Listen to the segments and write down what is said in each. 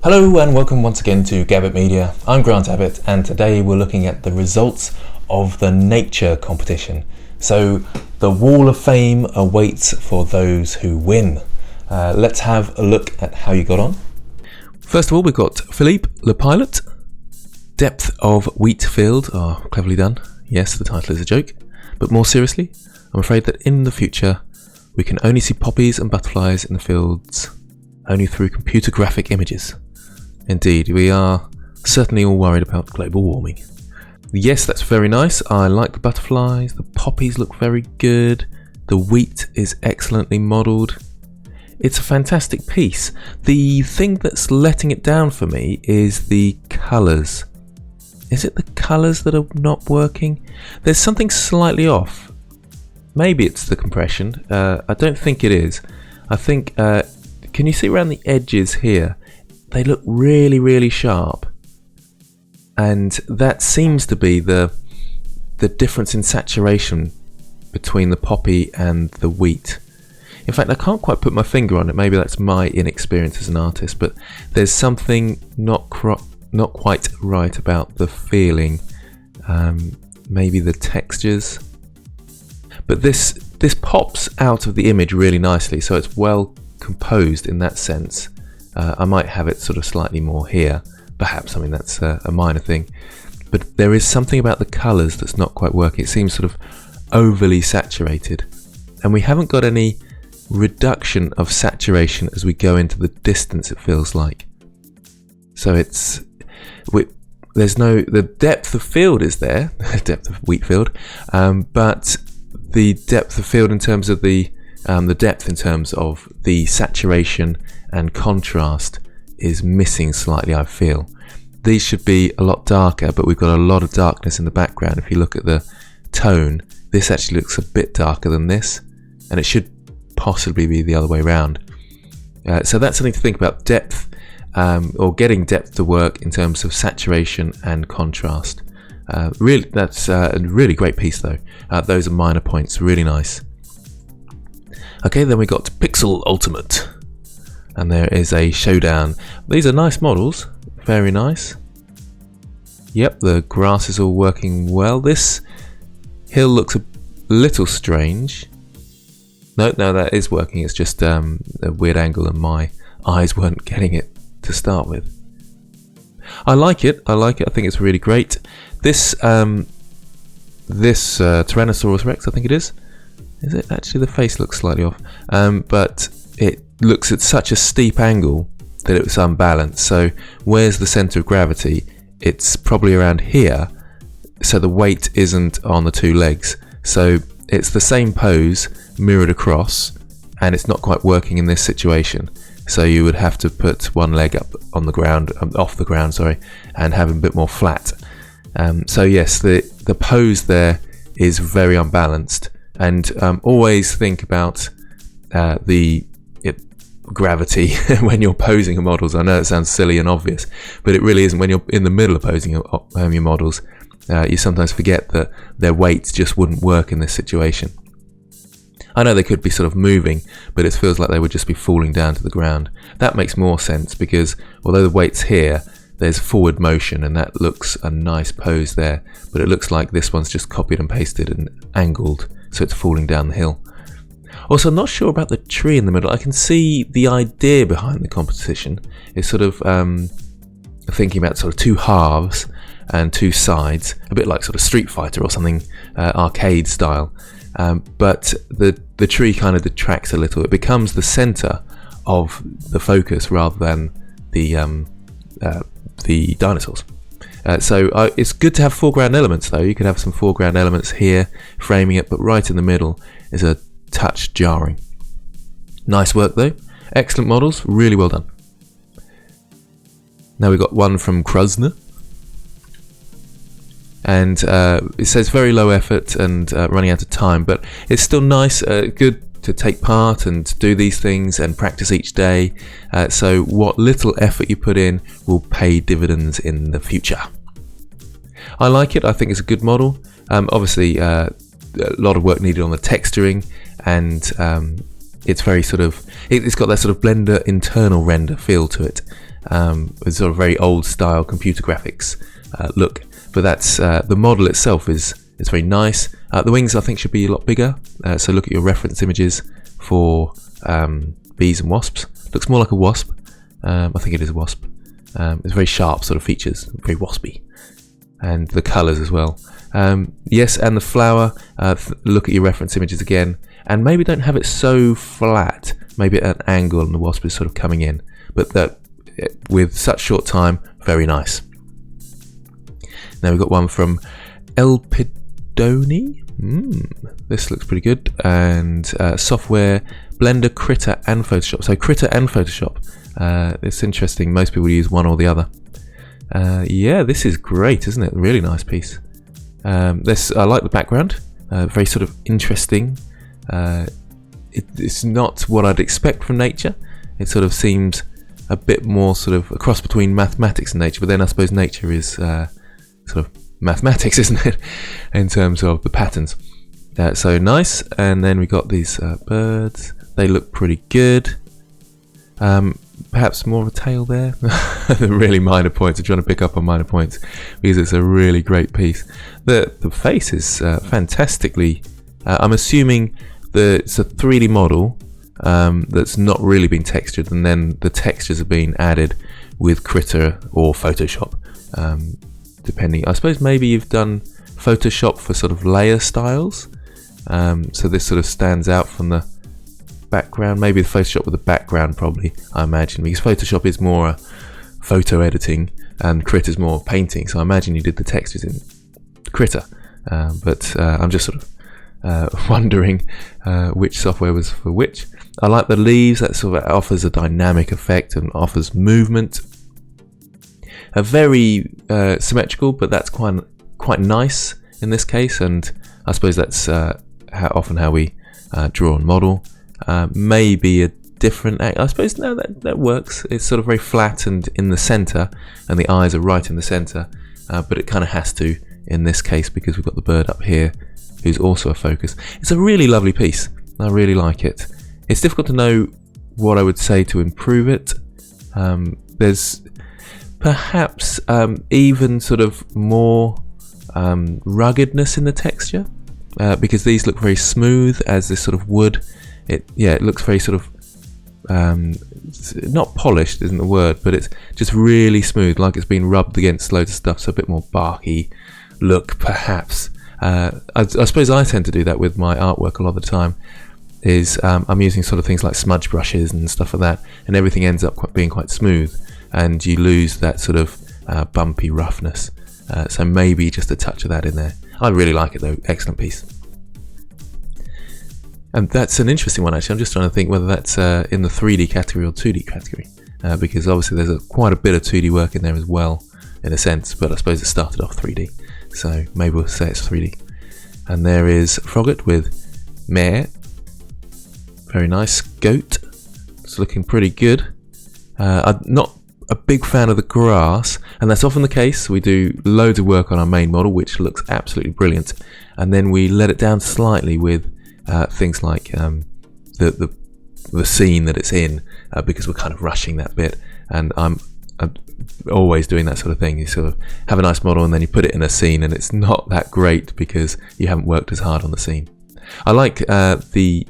Hello and welcome once again to Gabbitt Media. I'm Grant Abbott and today we're looking at the results of the nature competition. So the Wall of Fame awaits for those who win. Let's have a look at how you got on. First of all, we've got Philippe Le Pilot. Depth of wheat field. Oh, cleverly done. Yes, the title is a joke. But more seriously, I'm afraid that in the future we can only see poppies and butterflies in the fields only through computer graphic images. Indeed, we are certainly all worried about global warming. Yes, that's very nice. I like the butterflies. The poppies look very good. The wheat is excellently modelled. It's a fantastic piece. The thing that's letting it down for me is the colours. Is it the colours that are not working? There's something slightly off. Maybe it's the compression. I don't think it is. I think, can you see around the edges here? They look really, really sharp. And that seems to be the difference in saturation between the poppy and the wheat. In fact, I can't quite put my finger on it. Maybe that's my inexperience as an artist, but there's something not quite right about the feeling. Maybe the textures. But this pops out of the image really nicely, so it's well composed in that sense. I might have it sort of slightly more here, perhaps. I mean, that's a minor thing. But there is something about the colours that's not quite working. It seems sort of overly saturated. And we haven't got any reduction of saturation as we go into the distance, it feels like. So the depth of field is there, depth of wheat field, but the depth of field in terms of the depth in terms of the saturation and contrast is missing slightly, I feel. These should be a lot darker, but we've got a lot of darkness in the background. If you look at the tone, this actually looks a bit darker than this, and it should possibly be the other way around. So that's something to think about, depth, or getting depth to work in terms of saturation and contrast. Really, that's a really great piece though. Those are minor points, really nice. Okay, then we got Pixel Ultimate, and there is a showdown. These are nice models, very nice. Yep, the grass is all working well. This hill looks a little strange. No, that is working. It's just a weird angle, and my eyes weren't getting it to start with. I like it. I think it's really great. This Tyrannosaurus Rex, I think it is. Is it? Actually, the face looks slightly off. But it looks at such a steep angle that it was unbalanced. So where's the centre of gravity? It's probably around here. So the weight isn't on the two legs. So it's the same pose mirrored across, and it's not quite working in this situation. So you would have to put one leg up on the ground, off the ground, sorry, and have it a bit more flat. So yes, the pose there is very unbalanced. And always think about the gravity when you're posing your models. I know it sounds silly and obvious, but it really isn't. When you're in the middle of posing your models, you sometimes forget that their weights just wouldn't work in this situation. I know they could be sort of moving, but it feels like they would just be falling down to the ground. That makes more sense because although the weight's here, there's forward motion, and that looks a nice pose there, but it looks like this one's just copied and pasted and angled, so it's falling down the hill. Also, I'm not sure about the tree in the middle. I can see the idea behind the competition is sort of thinking about sort of two halves and two sides, a bit like sort of Street Fighter or something arcade style. But the tree kind of detracts a little. It becomes the centre of the focus rather than the dinosaurs. So it's good to have foreground elements though. You could have some foreground elements here framing it, but right in the middle is a touch jarring. Nice work though. Excellent models, really well done. Now we've got one from Krusner. And it says very low effort and running out of time, but it's still nice, good to take part and do these things and practice each day. So what little effort you put in will pay dividends in the future. I like it. I think it's a good model. Obviously, a lot of work needed on the texturing and it's very sort of, it's got that sort of Blender internal render feel to it. With sort of very old style computer graphics look. But that's the model itself is very nice. The wings I think should be a lot bigger. So look at your reference images for bees and wasps. Looks more like a wasp. I think it is a wasp. It's very sharp sort of features, very waspy, and the colours as well. Yes, and the flower. Look at your reference images again, and maybe don't have it so flat. Maybe at an angle, and the wasp is sort of coming in. But that with such short time, very nice. Now we've got one from Elpidoni. This looks pretty good. And software, Blender, Critter and Photoshop. So Critter and Photoshop. It's interesting. Most people use one or the other. Yeah, this is great, isn't it? Really nice piece. I like the background. Very sort of interesting. It's not what I'd expect from nature. It sort of seems a bit more sort of a cross between mathematics and nature, but then I suppose nature is sort of mathematics, isn't it, in terms of the patterns. So nice. And then we got these birds. They look pretty good. Perhaps more of a tail there. Really minor points. I'm trying to pick up on minor points because it's a really great piece. The face is fantastically. I'm assuming it's a 3D model. That's not really been textured, and then the textures have been added with Critter or Photoshop, depending. I suppose maybe you've done Photoshop for sort of layer styles, so this sort of stands out from the background. Maybe the Photoshop with the background, probably, I imagine, because Photoshop is more photo editing and Critter's more painting, so I imagine you did the textures in Critter, but I'm just sort of wondering which software was for which. I like the leaves. That sort of offers a dynamic effect and offers movement. Very symmetrical, but that's quite nice in this case. And I suppose that's often how we draw and model. Maybe a different. I suppose no, that works. It's sort of very flat and in the center, and the eyes are right in the center. But it kind of has to in this case because we've got the bird up here, who's also a focus. It's a really lovely piece. I really like it. It's difficult to know what I would say to improve it. There's perhaps even sort of more ruggedness in the texture because these look very smooth as this sort of wood. It looks very sort of not polished isn't the word, but it's just really smooth, like it's been rubbed against loads of stuff, so a bit more barky look perhaps. I suppose I tend to do that with my artwork a lot of the time. I'm using sort of things like smudge brushes and stuff like that, and everything ends up being quite smooth, and you lose that sort of bumpy roughness. So maybe just a touch of that in there. I really like it though. Excellent piece. And that's an interesting one actually. I'm just trying to think whether that's in the 3D category or 2D category, because obviously there's quite a bit of 2D work in there as well, in a sense. But I suppose it started off 3D, so maybe we'll say it's 3D. And there is Frogget with Mare. Very nice. Goat. It's looking pretty good. I'm not a big fan of the grass, and that's often the case. We do loads of work on our main model, which looks absolutely brilliant, and then we let it down slightly with things like the scene that it's in, because we're kind of rushing that bit. And I'm always doing that sort of thing. You sort of have a nice model, and then you put it in a scene, and it's not that great because you haven't worked as hard on the scene. I like the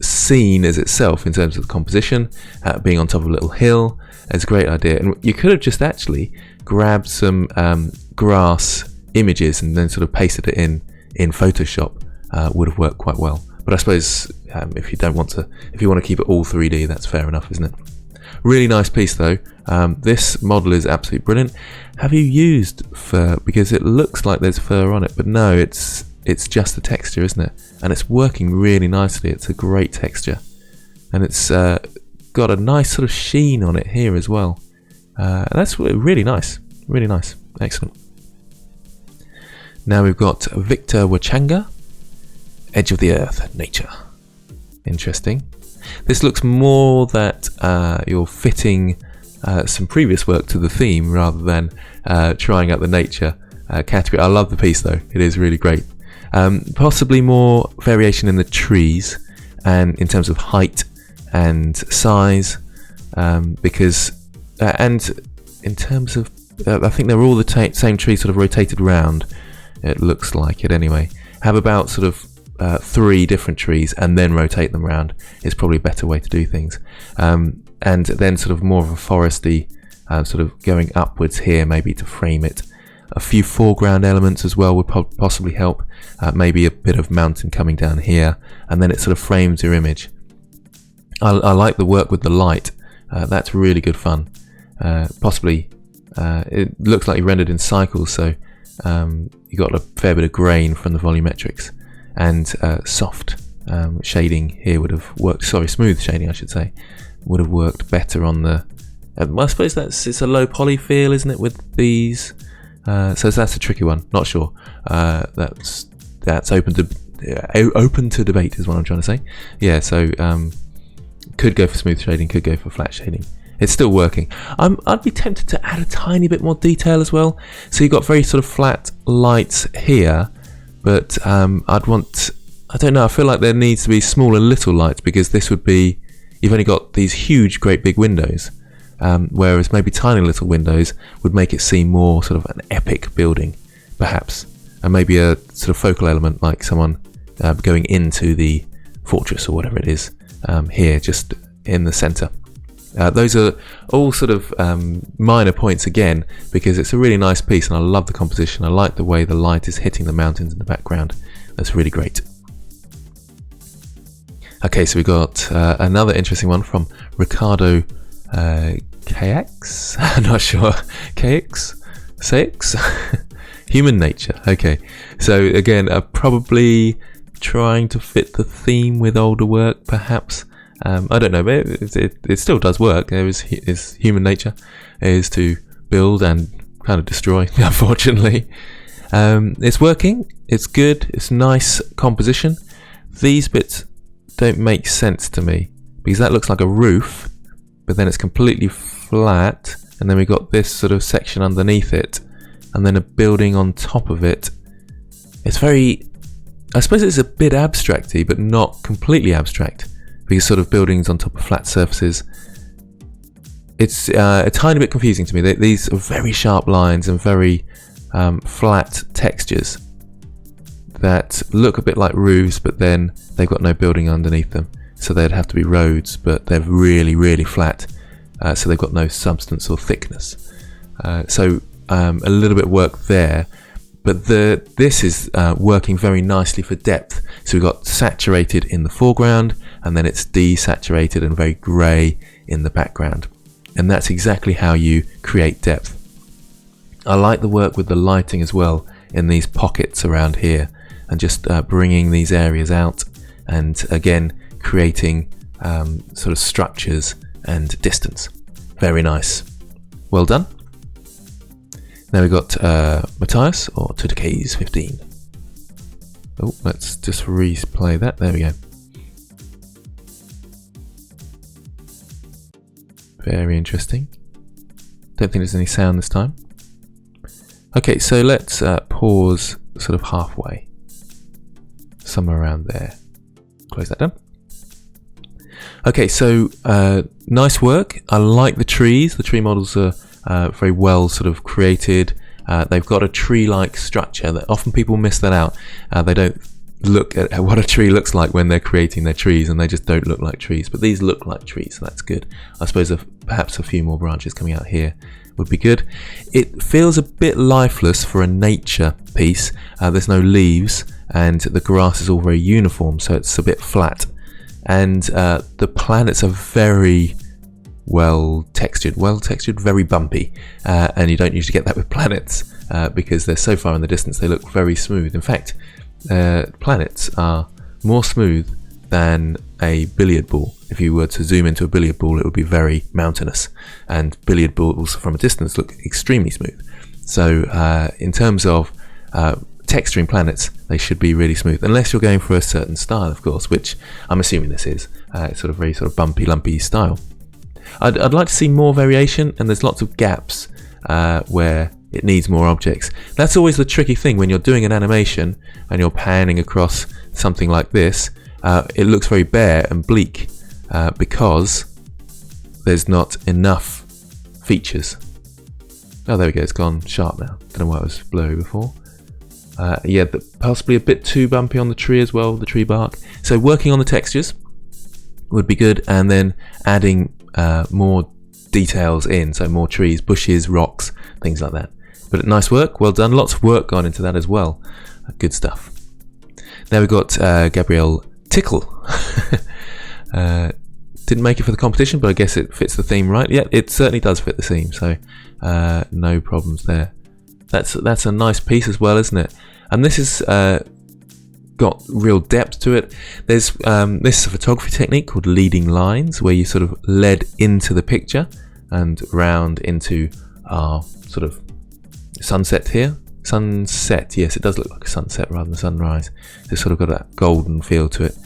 scene as itself in terms of the composition, being on top of a little hill. It's a great idea, and you could have just actually grabbed some grass images and then sort of pasted it in Photoshop. Would have worked quite well. But I suppose if you want to keep it all 3D, that's fair enough, isn't it? Really nice piece though. This model is absolutely brilliant. Have you used fur? Because it looks like there's fur on it, but no, it's just the texture, isn't it? And it's working really nicely. It's a great texture, and it's got a nice sort of sheen on it here as well. That's really nice. Really nice. Excellent. Now we've got Victor Wachanga, Edge of the Earth, Nature. Interesting. This looks more that you're fitting some previous work to the theme rather than trying out the nature category. I love the piece though. It is really great. Possibly more variation in the trees and in terms of height and size, because and in terms of I think they're all the same tree sort of rotated round. It looks like it anyway. Have about sort of 3 different trees and then rotate them round is probably a better way to do things. And then sort of more of a foresty sort of going upwards here, maybe to frame it. A few foreground elements as well would possibly help. Maybe a bit of mountain coming down here, and then it sort of frames your image. I like the work with the light. That's really good fun. Possibly, it looks like you rendered in cycles, so you got a fair bit of grain from the volumetrics, and soft shading here would have worked. Sorry, smooth shading, I should say, would have worked better on the. I suppose it's a low poly feel, isn't it, with these? So that's a tricky one. Not sure. That's open to debate, is what I'm trying to say. Yeah. So could go for smooth shading, could go for flat shading. It's still working. I'd be tempted to add a tiny bit more detail as well. So you've got very sort of flat lights here, but I'd want. I don't know. I feel like there needs to be smaller little lights, because this would be. You've only got these huge, great big windows. Whereas maybe tiny little windows would make it seem more sort of an epic building, perhaps, and maybe a sort of focal element like someone going into the fortress or whatever it is here, just in the centre. Those are all sort of minor points again, because it's a really nice piece and I love the composition. I like the way the light is hitting the mountains in the background. That's really great. Okay, so we got another interesting one from Ricardo KX? I'm not sure. KX? 6? Human nature. Okay. So again, probably trying to fit the theme with older work, perhaps. I don't know, but it still does work. There is human nature is to build and kind of destroy, unfortunately. It's working. It's good. It's nice composition. These bits don't make sense to me, because that looks like a roof, but then it's completely flat, and then we've got this sort of section underneath it, and then a building on top of it. It's very, I suppose it's a bit abstracty, but not completely abstract, because sort of buildings on top of flat surfaces. It's a tiny bit confusing to me. These are very sharp lines and very flat textures that look a bit like roofs, but then they've got no building underneath them. So they'd have to be roads, but they're really, really flat. So they've got no substance or thickness. So a little bit of work there. But this is working very nicely for depth. So we've got saturated in the foreground, and then it's desaturated and very grey in the background. And that's exactly how you create depth. I like the work with the lighting as well in these pockets around here, and just bringing these areas out, and again creating sort of structures and distance. Very nice. Well done. Now we've got Matthias, or Tudorcase 15. Oh, let's just replay that. There we go. Very interesting. Don't think there's any sound this time. Okay, so let's pause sort of halfway. Somewhere around there. Close that down. Okay, so nice work. I like the trees. The tree models are very well sort of created. They've got a tree-like structure. That often people miss that out. They don't look at what a tree looks like when they're creating their trees, and they just don't look like trees. But these look like trees, so that's good. I suppose perhaps a few more branches coming out here would be good. It feels a bit lifeless for a nature piece. There's no leaves, and the grass is all very uniform, so it's a bit flat. And the planets are very well textured, very bumpy, and you don't usually get that with planets because they're so far in the distance. They look very smooth. In fact, planets are more smooth than a billiard ball. If you were to zoom into a billiard ball, it would be very mountainous, and billiard balls from a distance look extremely smooth. So in terms of texturing planets, they should be really smooth, unless you're going for a certain style, of course, which I'm assuming this is. It's sort of very sort of bumpy, lumpy style. I'd like to see more variation, and there's lots of gaps where it needs more objects. That's always the tricky thing when you're doing an animation and you're panning across something like this. It looks very bare and bleak, because there's not enough features. Oh, there we go, it's gone sharp now. Don't know why it was blurry before. Yeah, possibly a bit too bumpy on the tree as well, the tree bark. So working on the textures would be good, and then adding more details in, so more trees, bushes, rocks, things like that. But nice work, well done. Lots of work gone into that as well. Good stuff. Now we've got Gabrielle Tickle. Didn't make it for the competition, but I guess it fits the theme right. Yeah, it certainly does fit the theme, so no problems there. That's a nice piece as well, isn't it? And this has got real depth to it. There's this is a photography technique called leading lines, where you sort of led into the picture and round into our sort of sunset here. Sunset, yes, it does look like a sunset rather than sunrise. It's sort of got that golden feel to it.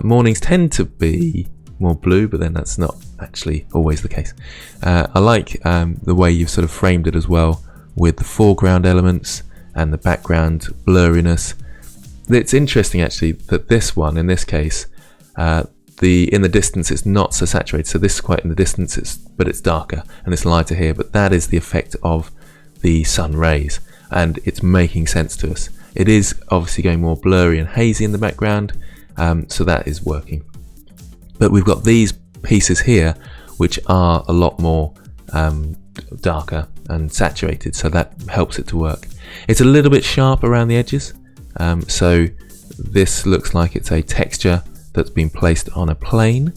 Mornings tend to be more blue, but then that's not actually always the case. I like the way you've sort of framed it as well, with the foreground elements and the background blurriness. It's interesting actually that this one, in this case, in the distance it's not so saturated. So this is quite in the distance, but it's darker and it's lighter here. But that is the effect of the sun rays, and it's making sense to us. It is obviously going more blurry and hazy in the background, so that is working. But we've got these pieces here which are a lot more darker and saturated, so that helps it to work. It's a little bit sharp around the edges, so this looks like it's a texture that's been placed on a plane.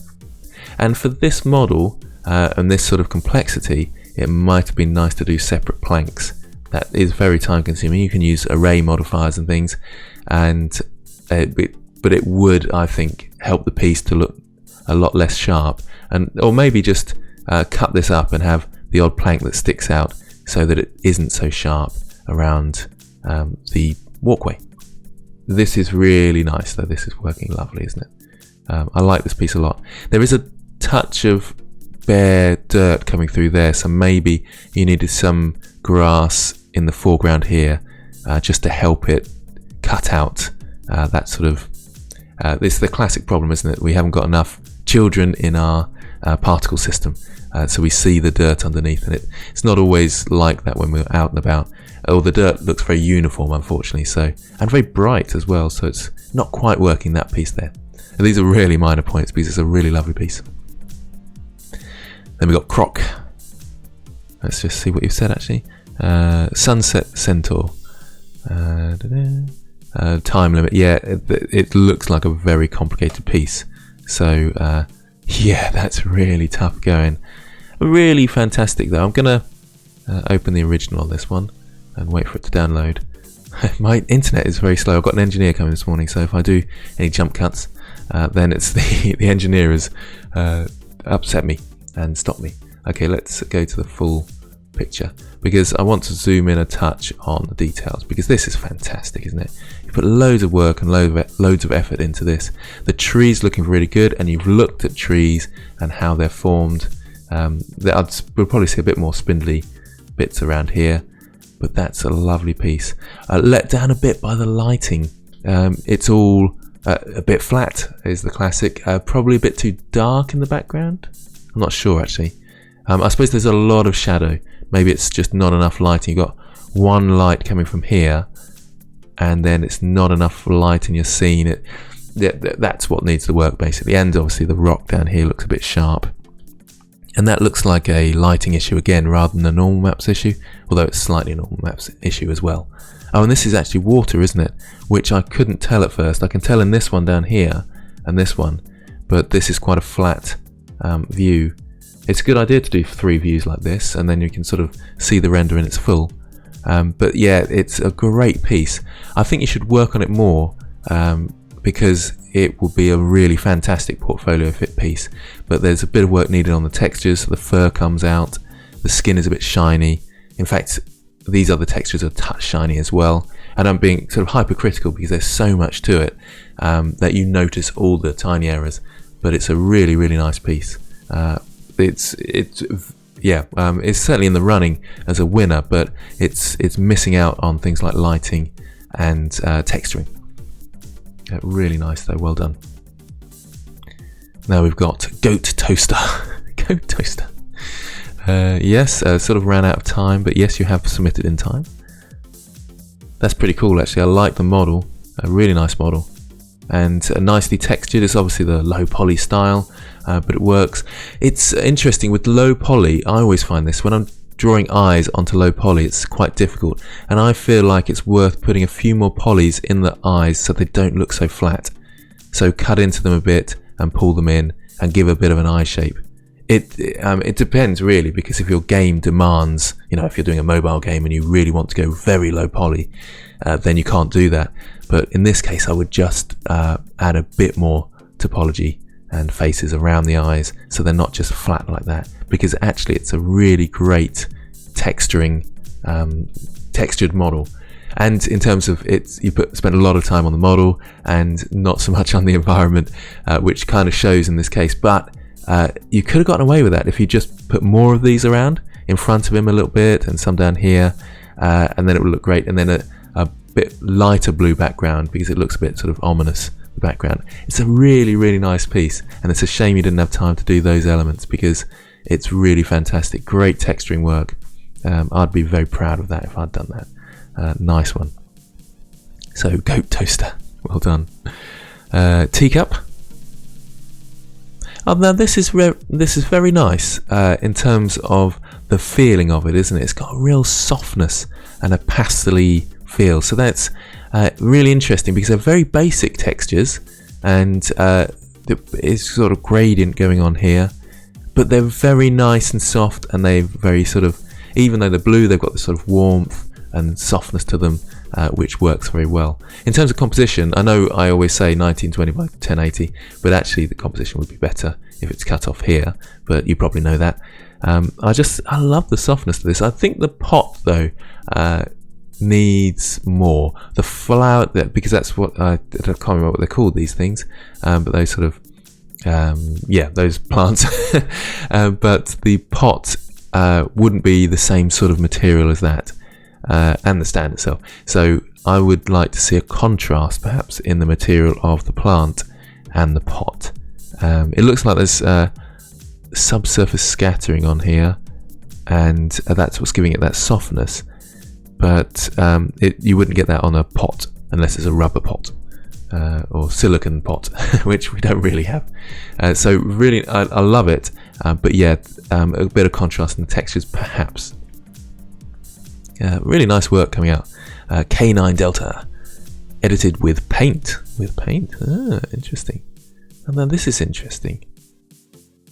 And for this model and this sort of complexity, it might have been nice to do separate planks. That is very time consuming. You can use array modifiers and things, but it would, I think, help the piece to look a lot less sharp, or maybe just cut this up and have the odd plank that sticks out so that it isn't so sharp around the walkway. This is really nice though. This is working lovely, isn't it? I like this piece a lot. There is a touch of bare dirt coming through there, so maybe you needed some grass in the foreground here just to help it cut out that sort of it's the classic problem, isn't it? We haven't got enough children in our particle system, so we see the dirt underneath, and it's not always like that when we're out and about. Oh, the dirt looks very uniform, unfortunately, and very bright as well, so it's not quite working, that piece there. And these are really minor points because it's a really lovely piece. Then we've got Croc. Let's just see what you've said actually. Sunset Centaur. Time limit. Yeah, it looks like a very complicated piece. So yeah, that's really tough going. Really fantastic though. I'm gonna open the original on this one and wait for it to download. My internet is very slow. I've got an engineer coming this morning, so if I do any jump cuts, then it's the engineer has upset me and stopped me. Okay, let's go to the full picture because I want to zoom in a touch on the details, because this is fantastic, isn't it? You put loads of work and loads of effort into this. The trees looking really good, and you've looked at trees and how they're formed. We'll probably see a bit more spindly bits around here, but that's a lovely piece. Let down a bit by the lighting. It's all a bit flat is the classic, probably a bit too dark in the background. I'm not sure actually. I suppose there's a lot of shadow. Maybe it's just not enough lighting. You've got one light coming from here, and then it's not enough light in your scene. That's what needs to work basically. And obviously the rock down here looks a bit sharp. And that looks like a lighting issue again rather than a normal maps issue, although it's slightly a normal maps issue as well. Oh, and this is actually water, isn't it? Which I couldn't tell at first. I can tell in this one down here and this one, but this is quite a flat view. It's a good idea to do 3 views like this, and then you can sort of see the render in its full. But yeah, it's a great piece. I think you should work on it more because it will be a really fantastic portfolio fit piece. But there's a bit of work needed on the textures. So the fur comes out, the skin is a bit shiny. In fact, these other textures are a touch shiny as well. And I'm being sort of hypercritical because there's so much to it that you notice all the tiny errors. But it's a really, really nice piece. It's certainly in the running as a winner, but it's missing out on things like lighting and texturing. Really nice though, well done. Now we've got Goat Toaster. Goat Toaster. Yes, sort of ran out of time, but yes, you have submitted in time. That's pretty cool, actually. I like the model. A really nice model. And nicely textured. It's obviously the low poly style, but it works. It's interesting with low poly. I always find this when I'm drawing eyes onto low poly, it's quite difficult, and I feel like it's worth putting a few more polys in the eyes so they don't look so flat. So cut into them a bit and pull them in and give a bit of an eye shape. It depends really, because if your game demands, if you're doing a mobile game and you really want to go very low poly, then you can't do that. But in this case, I would just add a bit more topology and faces around the eyes so they're not just flat like that, because actually it's a really great textured model. And in terms of it, you spend a lot of time on the model and not so much on the environment, which kind of shows in this case. But you could have gotten away with that if you just put more of these around in front of him a little bit and some down here, and then it would look great. And then a bit lighter blue background, because it looks a bit sort of ominous, the background. It's a really, really nice piece, and it's a shame you didn't have time to do those elements, because it's really fantastic. Great texturing work. I'd be very proud of that if I'd done that. Nice one. So, Goat Toaster. Well done. Teacup. Now this is very nice in terms of the feeling of it, isn't it? It's got a real softness and a pastel-y feel. So that's really interesting, because they're very basic textures, and it's sort of gradient going on here, but they're very nice and soft, and they're very sort of, even though they're blue, they've got this sort of warmth and softness to them, which works very well. In terms of composition, I know I always say 1920 by 1080, but actually the composition would be better if it's cut off here, but you probably know that. I love the softness of this. I think the pot though needs more. The flower, because that's what I can't remember what they're called, these things, but those sort of those plants. But the pot wouldn't be the same sort of material as that, and the stand itself. So I would like to see a contrast perhaps in the material of the plant and the pot. It looks like there's subsurface scattering on here, and that's what's giving it that softness. But you wouldn't get that on a pot unless it's a rubber pot or silicon pot, which we don't really have. So really, I love it. But yeah, a bit of contrast in the textures, perhaps. Really nice work coming out. K9 Delta, edited with paint. Interesting. And then this is interesting.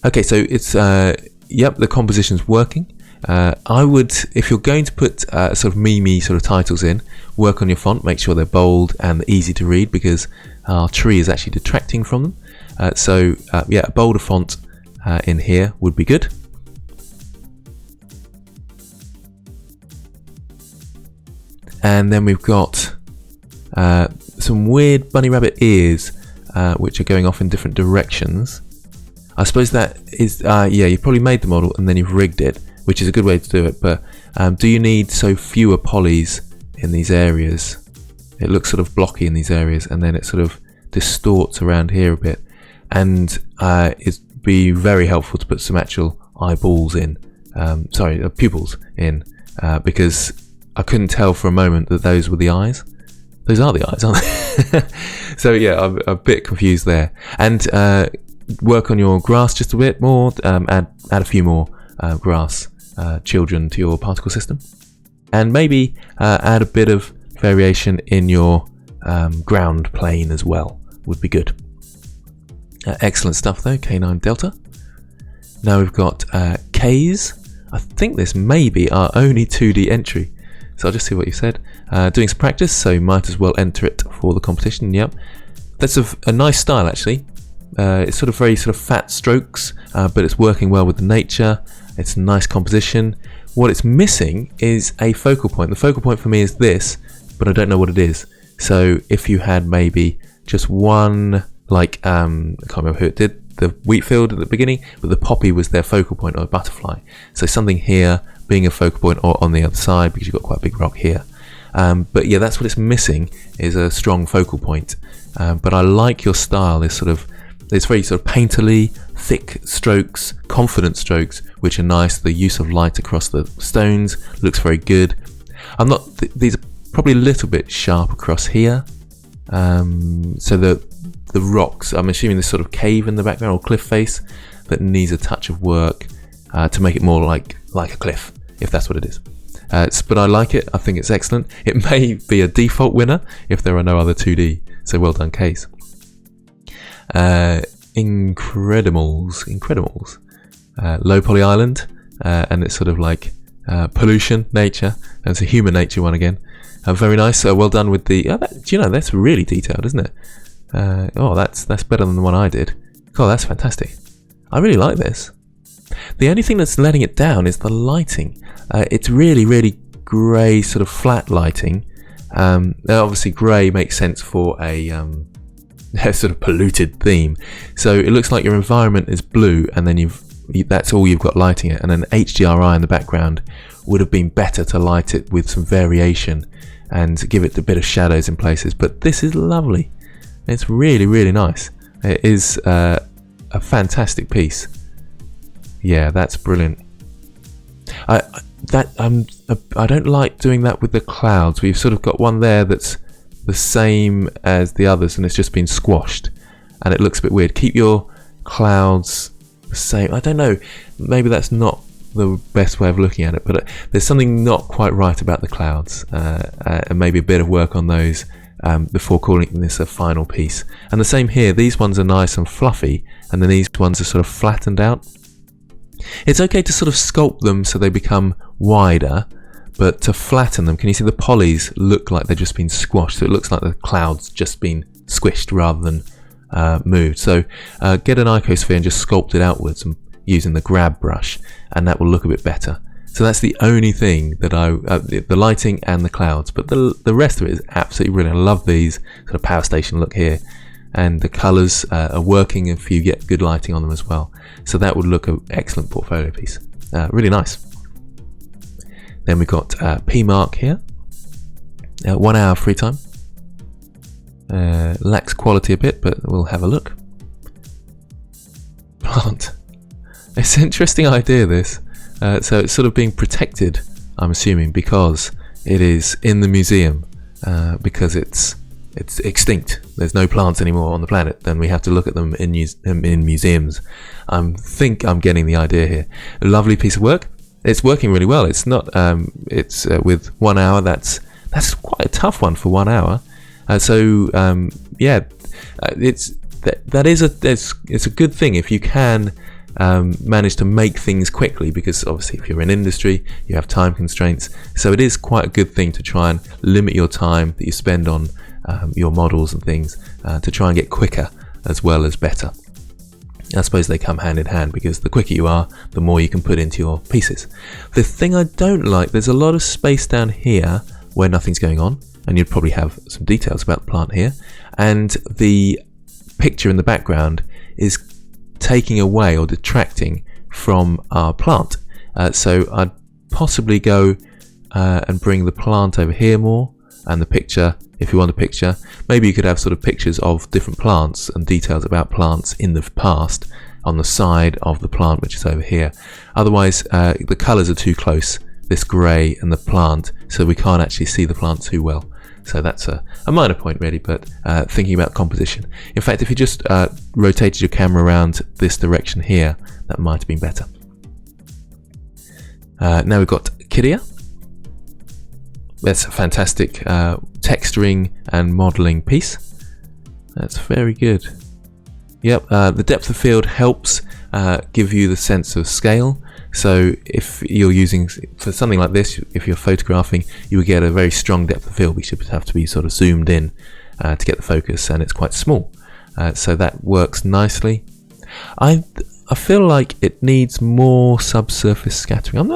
Okay, so it's the composition's working. I would, if you're going to put sort of meme sort of titles in, work on your font, make sure they're bold and easy to read, because our tree is actually detracting from them. A bolder font in here would be good. And then we've got some weird bunny rabbit ears, which are going off in different directions. I suppose that is, you probably made the model and then you've rigged it, which is a good way to do it. But do you need fewer polys in these areas? It looks sort of blocky in these areas, and then it sort of distorts around here a bit. And it'd be very helpful to put some actual eyeballs in, pupils in, because I couldn't tell for a moment that those were the eyes. Those are the eyes, aren't they? So yeah, I'm a bit confused there. And work on your grass just a bit more. Add a few more grass children to your particle system, and maybe add a bit of variation in your ground plane as well. Would be good. Excellent stuff though, K9 Delta. Now we've got K's. I think this may be our only 2D entry. So I'll just see what you said. Doing some practice, so you might as well enter it for the competition. Yep, that's a nice style actually. It's sort of very sort of fat strokes, but it's working well with the nature. It's a nice composition. What it's missing is a focal point. The focal point for me is this, but I don't know what it is. So if you had maybe just one, I can't remember who it did, the wheat field at the beginning, but the poppy was their focal point, or a butterfly. So something here being a focal point, or on the other side, because you've got quite a big rock here. But yeah, that's what it's missing, is a strong focal point. But I like your style, this sort of It's very sort of painterly, thick strokes, confident strokes, which are nice. The use of light across the stones looks very good. These are probably a little bit sharp across here. So the rocks, I'm assuming this sort of cave in the background or cliff face that needs a touch of work to make it more like a cliff, if that's what it is. But I like it. I think it's excellent. It may be a default winner if there are no other 2D. So well done, Case. Incredibles. Low poly island, and it's sort of like pollution, nature. And it's a human nature one again. Very nice. Well done with the. That's really detailed, isn't it? That's better than the one I did. Oh, that's fantastic. I really like this. The only thing that's letting it down is the lighting. It's really, really grey, sort of flat lighting. Obviously, grey makes sense for a sort of polluted theme. So it looks like your environment is blue, and then that's all you've got lighting it. And an HDRI in the background would have been better to light it with some variation and give it a bit of shadows in places. But this is lovely. It's really, really nice. It is a fantastic piece. Yeah, that's brilliant. I don't like doing that with the clouds. We've sort of got one there that's the same as the others, and it's just been squashed, and it looks a bit weird. Keep your clouds the same. I don't know. Maybe that's not the best way of looking at it, but there's something not quite right about the clouds, and maybe a bit of work on those before calling this a final piece. And the same here. These ones are nice and fluffy, and then these ones are sort of flattened out. It's okay to sort of sculpt them so they become wider, but to flatten them, can you see the polys look like they've just been squashed? So it looks like the cloud's just been squished rather than moved. So get an icosphere and just sculpt it outwards using the grab brush, and that will look a bit better. So that's the only thing that the lighting and the clouds, but the rest of it is absolutely brilliant. I love these sort of power station look here, and the colours are working if you get good lighting on them as well. So that would look an excellent portfolio piece. Really nice. Then we've got P Mark here. 1 hour free time. Lacks quality a bit, but we'll have a look. Plant. It's an interesting idea, this. So it's sort of being protected, I'm assuming, because it is in the museum, because it's extinct. There's no plants anymore on the planet. Then we have to look at them in museums. I think I'm getting the idea here. A lovely piece of work. It's working really well. It's not. It's with 1 hour. That's quite a tough one for 1 hour. It's a good thing if you can manage to make things quickly, because obviously if you're in industry you have time constraints. So it is quite a good thing to try and limit your time that you spend on your models and things to try and get quicker as well as better. I suppose they come hand in hand, because the quicker you are, the more you can put into your pieces. The thing I don't like, there's a lot of space down here where nothing's going on, and you'd probably have some details about the plant here, and the picture in the background is taking away or detracting from our plant. So I'd possibly go and bring the plant over here more, and the picture, if you want a picture, maybe you could have sort of pictures of different plants and details about plants in the past on the side of the plant, which is over here. Otherwise, the colours are too close, this grey and the plant, so we can't actually see the plant too well. So that's a minor point really, but thinking about composition. In fact, if you just rotated your camera around this direction here, that might have been better. Now we've got Kidia. That's a fantastic texturing and modelling piece. That's very good. Yep, the depth of field helps give you the sense of scale. So if you're using, for something like this, if you're photographing, you would get a very strong depth of field, which would have to be sort of zoomed in to get the focus, and it's quite small. So that works nicely. I feel like it needs more subsurface scattering.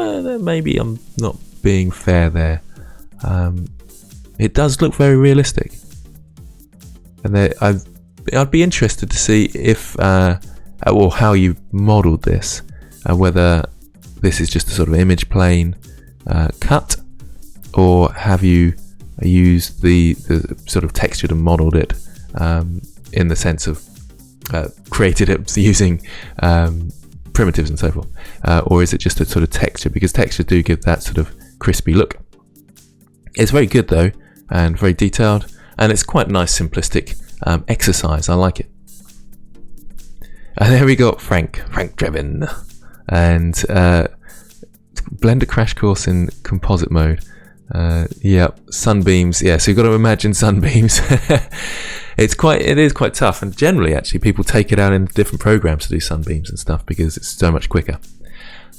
Maybe I'm not being fair there. It does look very realistic, and I'd be interested to see if or how you modelled this, whether this is just a sort of image plane cut, or have you used the sort of textured and modelled it in the sense of created it using primitives and so forth, or is it just a sort of texture? Because textures do give that sort of crispy look. It's very good though, and very detailed, and it's quite a nice simplistic exercise. I like it. And there we got Frank Drebin, and Blender crash course in composite mode. Sunbeams. Yeah, so you've got to imagine sunbeams. It is quite tough, and generally actually people take it out in different programs to do sunbeams and stuff because it's so much quicker.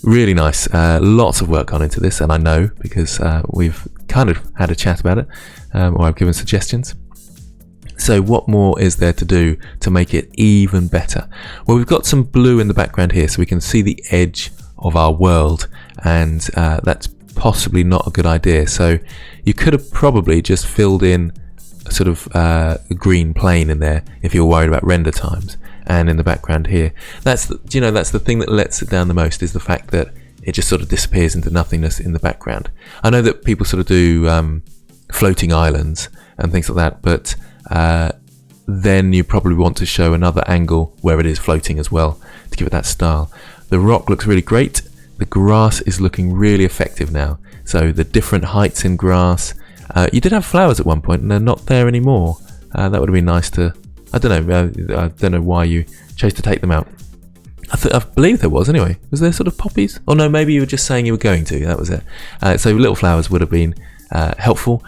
Really nice. Lots of work gone into this, and I know because we've kind of had a chat about it, or I've given suggestions. So what more is there to do to make it even better? Well, we've got some blue in the background here so we can see the edge of our world, and that's possibly not a good idea. So you could have probably just filled in a sort of a green plane in there if you're worried about render times. And in the background here, that's the thing that lets it down the most, is the fact that it just sort of disappears into nothingness in the background. I know that people sort of do floating islands and things like that, but then you probably want to show another angle where it is floating as well to give it that style. The rock looks really great. The grass is looking really effective now. So the different heights in grass. You did have flowers at one point, and they're not there anymore. That would have been nice to. I don't know why you chose to take them out. I believe there was anyway. Was there sort of poppies? Oh no, maybe you were just saying you were going to. That was it. So little flowers would have been helpful.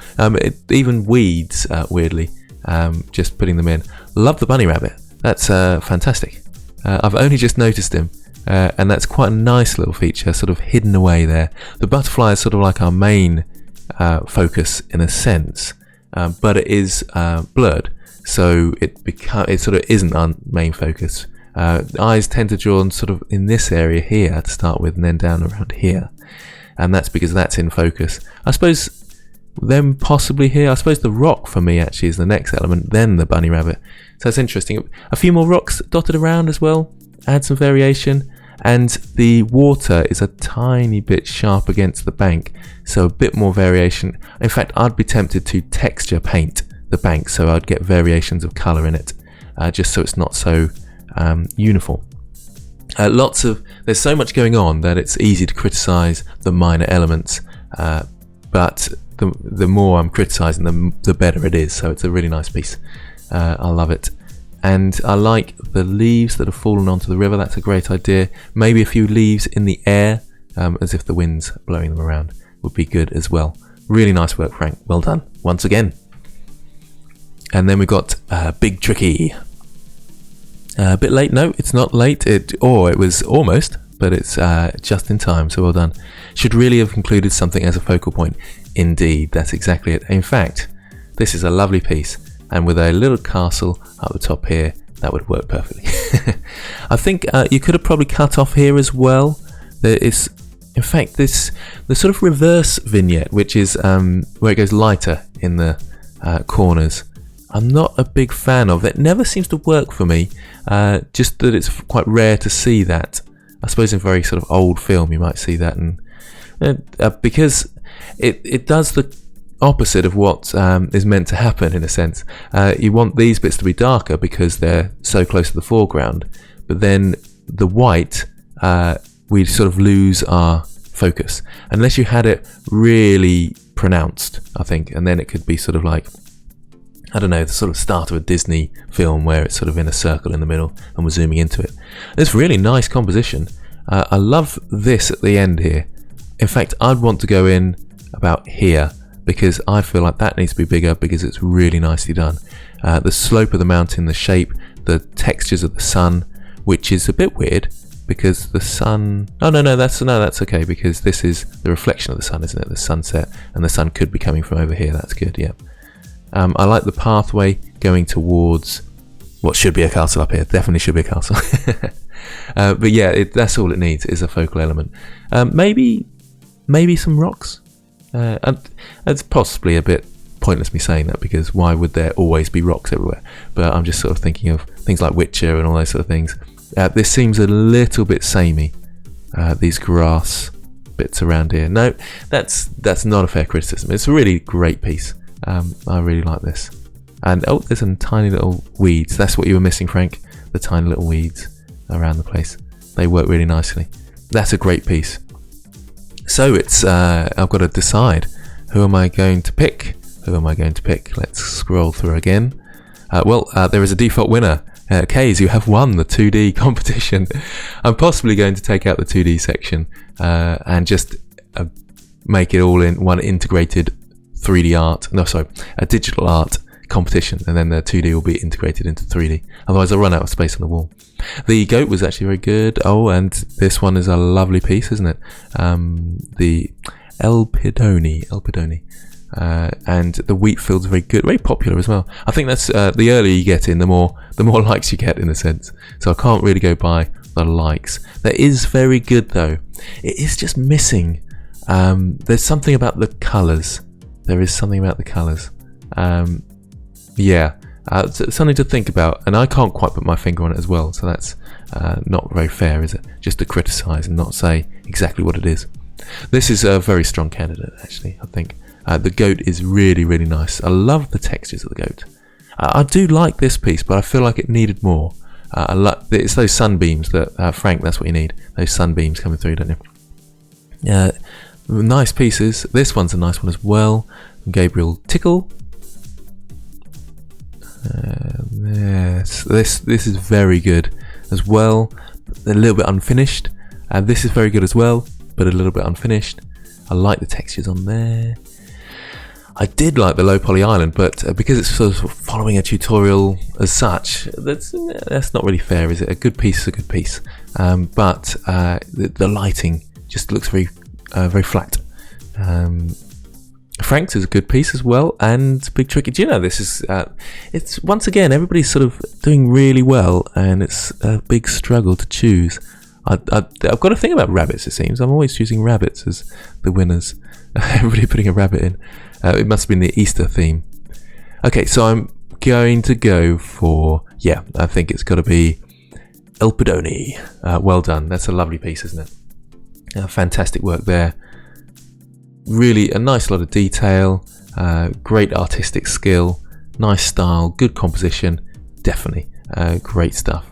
Even weeds, weirdly, just putting them in. Love the bunny rabbit. That's fantastic. I've only just noticed him. And that's quite a nice little feature, sort of hidden away there. The butterfly is sort of like our main focus in a sense, but it is blurred, so it sort of isn't our main focus. Eyes tend to draw on sort of in this area here to start with, and then down around here, and that's because that's in focus. I suppose then possibly here. I suppose the rock for me actually is the next element, then the bunny rabbit. So it's interesting. A few more rocks dotted around as well, add some variation. And the water is a tiny bit sharp against the bank, so a bit more variation. In fact, I'd be tempted to texture paint the bank so I'd get variations of colour in it, just so it's not so uniform. There's so much going on that it's easy to criticise the minor elements, but the more I'm criticising them, the better it is. So it's a really nice piece. I love it. And I like the leaves that have fallen onto the river. That's a great idea. Maybe a few leaves in the air, as if the wind's blowing them around, would be good as well. Really nice work, Frank. Well done, once again. And then we've got Big Tricky. A bit late. No, it's not late. It was almost, but it's just in time, so well done. Should really have included something as a focal point. Indeed, that's exactly it. In fact, this is a lovely piece. And with a little castle up the top here, that would work perfectly. I think you could have probably cut off here as well. There is, in fact, the sort of reverse vignette, which is where it goes lighter in the corners. I'm not a big fan of it. Never seems to work for me. Just that it's quite rare to see that. I suppose in very sort of old film you might see that, and because it does the opposite of what is meant to happen in a sense. You want these bits to be darker because they're so close to the foreground, but then the white, we sort of lose our focus unless you had it really pronounced, I think, and then it could be sort of like, I don't know, the sort of start of a Disney film where it's sort of in a circle in the middle and we're zooming into it. It's really nice composition. I love this at the end here. In fact, I'd want to go in about here, because I feel like that needs to be bigger because it's really nicely done. The slope of the mountain, the shape, the textures of the sun, which is a bit weird because the sun... that's okay, because this is the reflection of the sun, isn't it? The sunset, and the sun could be coming from over here. That's good, yeah. I like the pathway going towards what should be a castle up here. Definitely should be a castle. But yeah, that's all it needs, is a focal element. Maybe some rocks. And it's possibly a bit pointless me saying that, because why would there always be rocks everywhere? But I'm just sort of thinking of things like Witcher and all those sort of things. This seems a little bit samey, these grass bits around here. No, that's not a fair criticism. It's a really great piece. I really like this. And there's some tiny little weeds. That's what you were missing, Frank. the tiny little weeds around the place. They work really nicely. That's a great piece. So it's I've got to decide, who am I going to pick? Who am I going to pick? Let's scroll through again. There is a default winner. Kays, you have won the 2D competition. I'm possibly going to take out the 2D section and just make it all in one integrated 3D art. No, sorry, a digital art competition, and then the 2D will be integrated into 3D. Otherwise, I'll run out of space on the wall. The goat was actually very good. Oh, and this one is a lovely piece, isn't it? The Elpidoni. And the wheat field's very good, very popular as well. I think that's the earlier you get in, the more likes you get, in a sense. So I can't really go by the likes. That is very good though. It is just missing. There's something about the colours. There is something about the colours. Something to think about, and I can't quite put my finger on it as well. So that's not very fair, is it? Just to criticise and not say exactly what it is. This is a very strong candidate, actually, I think. The goat is really, really nice. I love the textures of the goat. I do like this piece, but I feel like it needed more. It's those sunbeams that, Frank, that's what you need. Those sunbeams coming through, don't you? Nice pieces. This one's a nice one as well. Gabriel Tickle. Yes, this is very good as well. A little bit unfinished. This is very good as well, but a little bit unfinished. I like the textures on there. I did like the low poly island, but because it's sort of following a tutorial as such, that's not really fair, is it? A good piece is a good piece, but the lighting just looks very flat. Frank's is a good piece as well, and Big Tricky. Do you know this is? It's once again everybody's sort of doing really well, and it's a big struggle to choose. I've got to think about rabbits. It seems I'm always choosing rabbits as the winners. Everybody putting a rabbit in. It must have been the Easter theme. Okay, so I'm going to go for, I think it's got to be Elpidoni. Well done. That's a lovely piece, isn't it? Fantastic work there. Really a nice lot of detail. Great artistic skill. Nice style. Good composition. Definitely. Great stuff.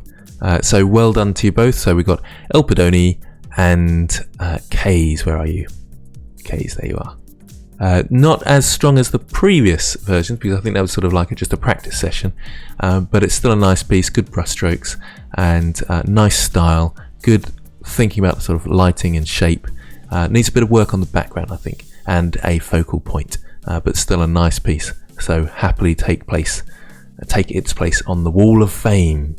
So well done to you both. So we've got Elpidoni and Kays. Where are you? Kays, there you are. Not as strong as the previous versions, because I think that was sort of like just a practice session, but it's still a nice piece, good brush strokes and nice style, good thinking about sort of lighting and shape. Needs a bit of work on the background, I think, and a focal point, but still a nice piece. So happily take its place on the Wall of Fame.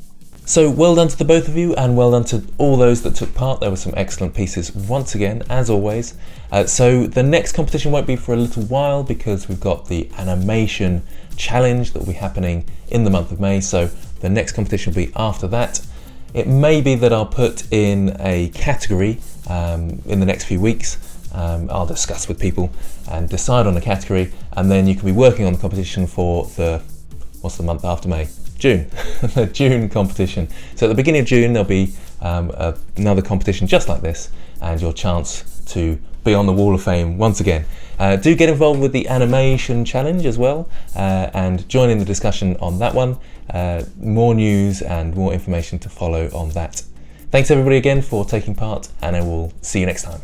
So well done to the both of you, and well done to all those that took part. There were some excellent pieces once again, as always. So the next competition won't be for a little while, because we've got the animation challenge that will be happening in the month of May. So the next competition will be after that. It may be that I'll put in a category in the next few weeks. I'll discuss with people and decide on a category, and then you can be working on the competition for what's the month after May? June, the June competition. So at the beginning of June there'll be another competition just like this, and your chance to be on the Wall of Fame once again. Do get involved with the animation challenge as well, and join in the discussion on that one. More news and more information to follow on that. Thanks everybody again for taking part, and I will see you next time.